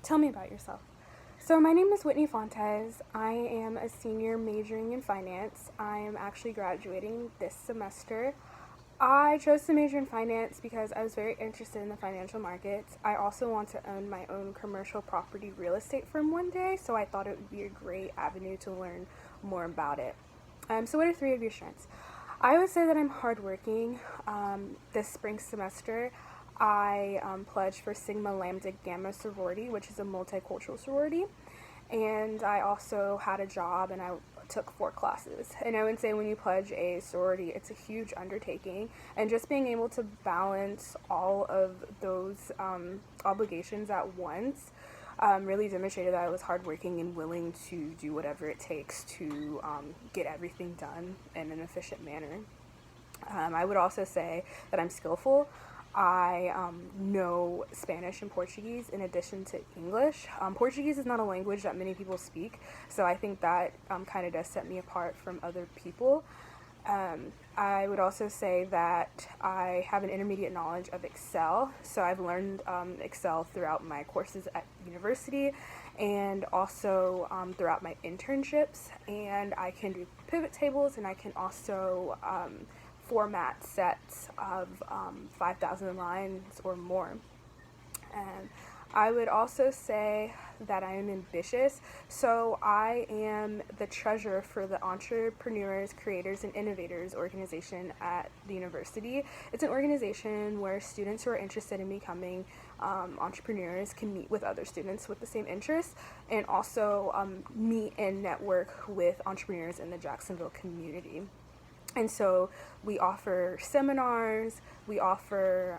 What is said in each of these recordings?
Tell me about yourself. So, my name is Whitney Fontes. I am a senior majoring in finance. I am actually graduating this semester. I chose to major in finance because I was very interested in the financial markets. I also want to own my own commercial property real estate firm one day, so I thought it would be a great avenue to learn more about it. So, what are three of your strengths? I would say that I'm hardworking. This spring semester, I pledged for Sigma Lambda Gamma sorority, which is a multicultural sorority, and I also had a job and I took 4 classes. And I would say when you pledge a sorority, it's a huge undertaking, and just being able to balance all of those obligations at once really demonstrated that I was hardworking and willing to do whatever it takes to get everything done in an efficient manner. I would also say that I'm skillful. I know Spanish and Portuguese in addition to English. Portuguese is not a language that many people speak, so I think that kind of does set me apart from other people. I would also say that I have an intermediate knowledge of Excel. So I've learned Excel throughout my courses at university and also throughout my internships. And I can do pivot tables, and I can also format sets of 5,000 lines or more. And I would also say that I am ambitious. So I am the treasurer for the Entrepreneurs, Creators, and Innovators organization at the university. It's an organization where students who are interested in becoming entrepreneurs can meet with other students with the same interests, and also meet and network with entrepreneurs in the Jacksonville community. And so we offer seminars, we offer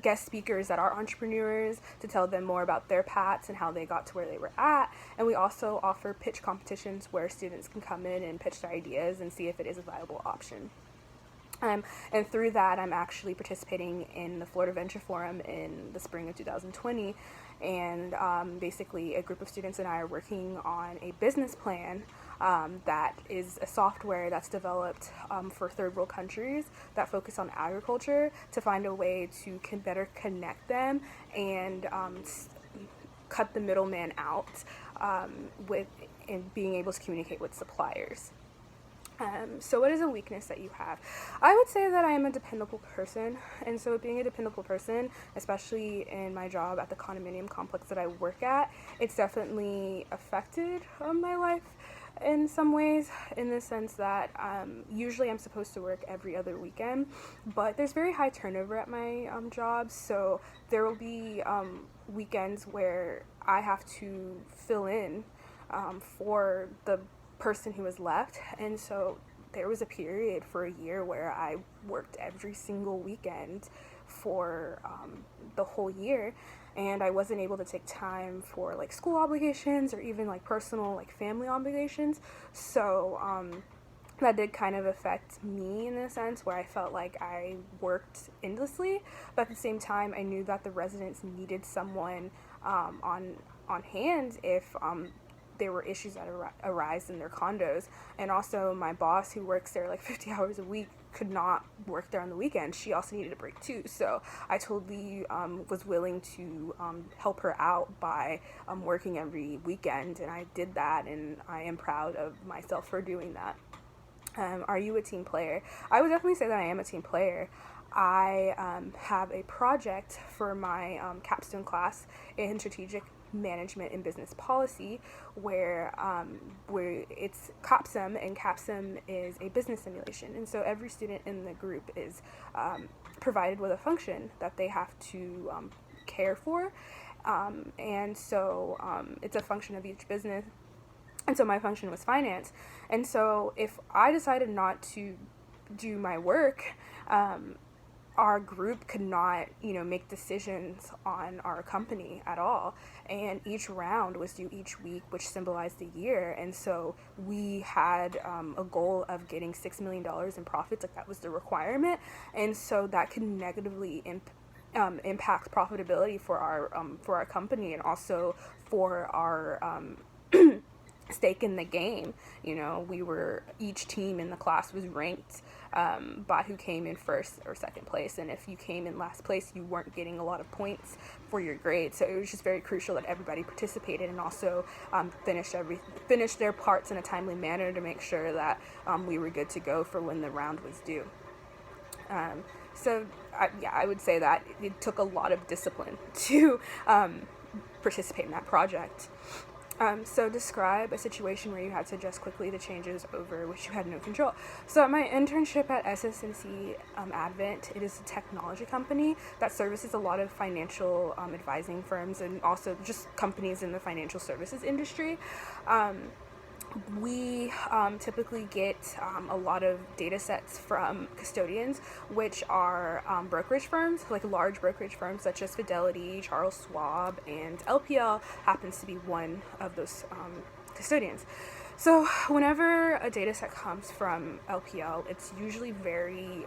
guest speakers that are entrepreneurs to tell them more about their paths and how they got to where they were at. And we also offer pitch competitions where students can come in and pitch their ideas and see if it is a viable option. And through that, I'm actually participating in the Florida Venture Forum in the spring of 2020. And basically, a group of students and I are working on a business plan that is a software that's developed for third world countries that focus on agriculture to find a way to better connect them and cut the middleman out with and being able to communicate with suppliers. So what is a weakness that you have? I would say that I am a dependable person, and so being a dependable person, especially in my job at the condominium complex that I work at, it's definitely affected my life in some ways, in the sense that usually I'm supposed to work every other weekend, but there's very high turnover at my job, so there will be weekends where I have to fill in for the person who was left. And so there was a period for a year where I worked every single weekend for the whole year, and I wasn't able to take time for like school obligations or even like personal like family obligations. So that did kind of affect me in a sense where I felt like I worked endlessly, but at the same time I knew that the residents needed someone on hand if there were issues that arise in their condos. And also my boss, who works there like 50 hours a week, could not work there on the weekends. She also needed a break too, so I totally was willing to help her out by working every weekend, and I did that, and I am proud of myself for doing that. Are you a team player? I would definitely say that I am a team player. I have a project for my capstone class in strategic management and business policy where it's CAPSIM, and CAPSIM is a business simulation. And so every student in the group is provided with a function that they have to care for. And so it's a function of each business. And so my function was finance. And so if I decided not to do my work, our group could not, make decisions on our company at all. And each round was due each week, which symbolized the year. And so we had a goal of getting $6 million in profits, like that was the requirement. And so that could negatively impact profitability for our company, and also for our stake in the game. Each team in the class was ranked by who came in first or second place. And if you came in last place, you weren't getting a lot of points for your grade. So it was just very crucial that everybody participated and also finished their parts in a timely manner to make sure that we were good to go for when the round was due. I would say that it took a lot of discipline to participate in that project. So describe a situation where you had to adjust quickly to changes over which you had no control. So at my internship at SS&C Advent, it is a technology company that services a lot of financial advising firms and also just companies in the financial services industry. We typically get a lot of data sets from custodians, which are brokerage firms, like large brokerage firms such as Fidelity, Charles Schwab, and LPL happens to be one of those custodians. So whenever a data set comes from LPL, it's usually very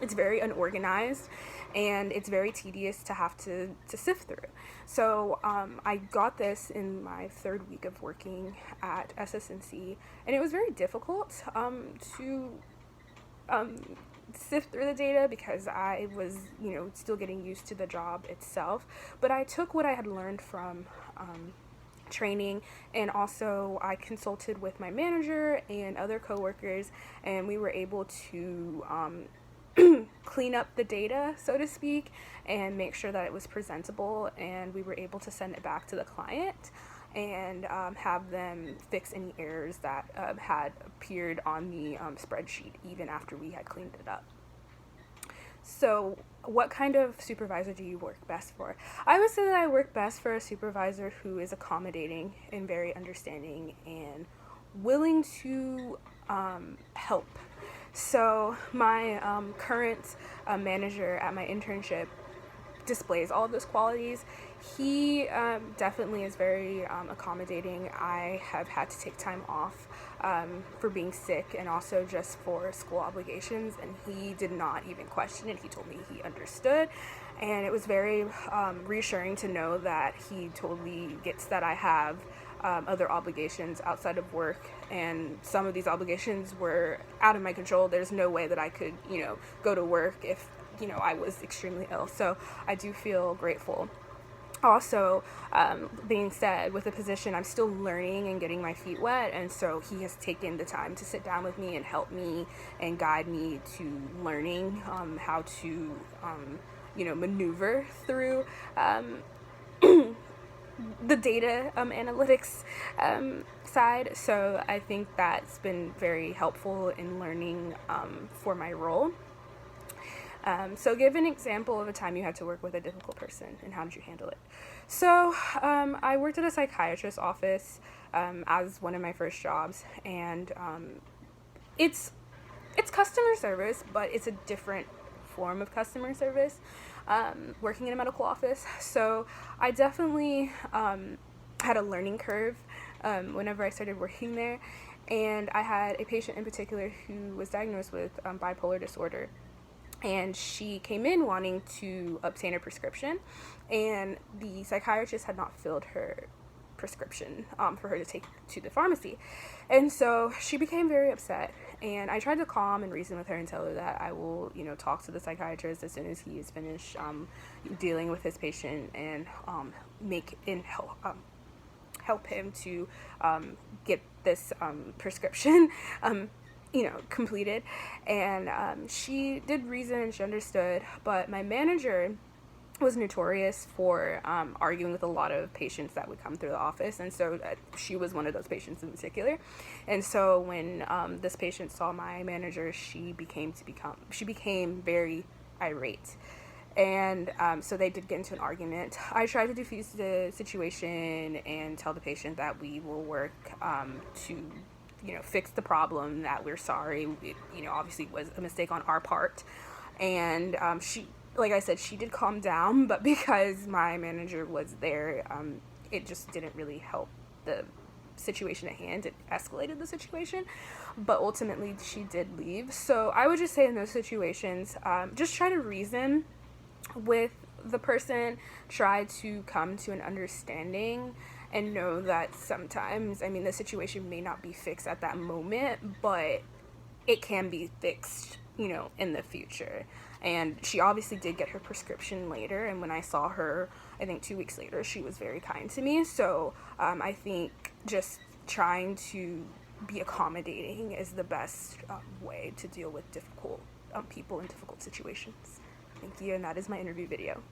it's very unorganized and it's very tedious to have to sift through. So I got this in my third week of working at SS&C, and it was very difficult to sift through the data because I was, still getting used to the job itself. But I took what I had learned from training, and also I consulted with my manager and other coworkers, and we were able to clean up the data, so to speak, and make sure that it was presentable, and we were able to send it back to the client and have them fix any errors that had appeared on the spreadsheet even after we had cleaned it up. So what kind of supervisor do you work best for? I would say that I work best for a supervisor who is accommodating and very understanding and willing to help. So my current manager at my internship displays all of those qualities. He definitely is very accommodating. I have had to take time off for being sick and also just for school obligations, and he did not even question it. He told me he understood, and it was very reassuring to know that he totally gets that I have other obligations outside of work, and some of these obligations were out of my control. There's no way that I could, go to work if, I was extremely ill. So I do feel grateful. Also, being said, with the position, I'm still learning and getting my feet wet, and so he has taken the time to sit down with me and help me and guide me to learning how to, maneuver through the data analytics side. So I think that's been very helpful in learning for my role. So give an example of a time you had to work with a difficult person, and how did you handle it? So I worked at a psychiatrist's office as one of my first jobs, and it's customer service, but it's a different form of customer service, working in a medical office. So I definitely had a learning curve whenever I started working there, and I had a patient in particular who was diagnosed with bipolar disorder. And she came in wanting to obtain a prescription, and the psychiatrist had not filled her prescription for her to take to the pharmacy. And so she became very upset, and I tried to calm and reason with her and tell her that I will, talk to the psychiatrist as soon as he is finished dealing with his patient, and help him to get this prescription completed. And she did reason and she understood, but my manager was notorious for arguing with a lot of patients that would come through the office, and so she was one of those patients in particular. And so when this patient saw my manager, she became very irate. And so they did get into an argument. I tried to defuse the situation and tell the patient that we will work to fix the problem, that we're sorry. It, obviously was a mistake on our part. And she, like I said, she did calm down, but because my manager was there, it just didn't really help the situation at hand. It escalated the situation, but ultimately she did leave. So I would just say in those situations, just try to reason with the person, try to come to an understanding, and know that sometimes, the situation may not be fixed at that moment, but it can be fixed, you know, in the future. And she obviously did get her prescription later, and when I saw her, I think 2 weeks later, she was very kind to me. So I think just trying to be accommodating is the best way to deal with difficult people in difficult situations. Thank you, and that is my interview video.